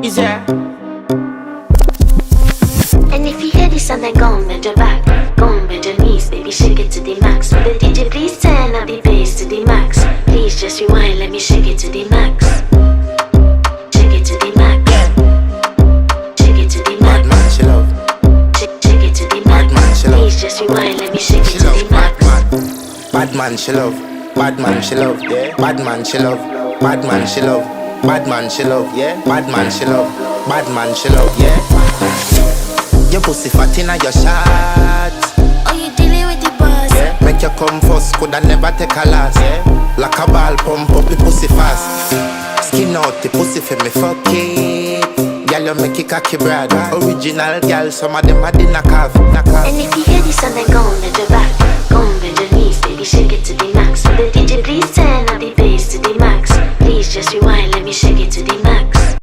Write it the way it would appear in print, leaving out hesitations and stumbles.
Is there? And if you hear this and then go on bend your back, go on bend your knees, baby shake it to the max. Will the DJ please turn up the bass to the max? Please just rewind, let me shake it to the max. Shake it to the max. Shake it to the max. Bad man, she love. Shake it to the max. Bad man, she love. Please just rewind, let me shake it She to love. the max. Bad man, she love. Bad man, she love. Yeah. Bad man, she love. Bad man, she love. Bad man, she love. Yeah. Bad man, she love. Bad man, she love. Yeah. Your pussy fat inna your shots. Oh, you dealing with the boss? Yeah. Make you come first, coulda never take a last. Yeah. Like a ball pump up the pussy fast. Skin out the pussy for me fuck it. Girl, you make it cocky brad. Original girl, some of them are the knockoff. And if you hear this and then go on bend your back, go on bend your knees, baby shake it to the max. Will the DJ please turn up the bass to the max? Please just rewind, let me shake it to the max.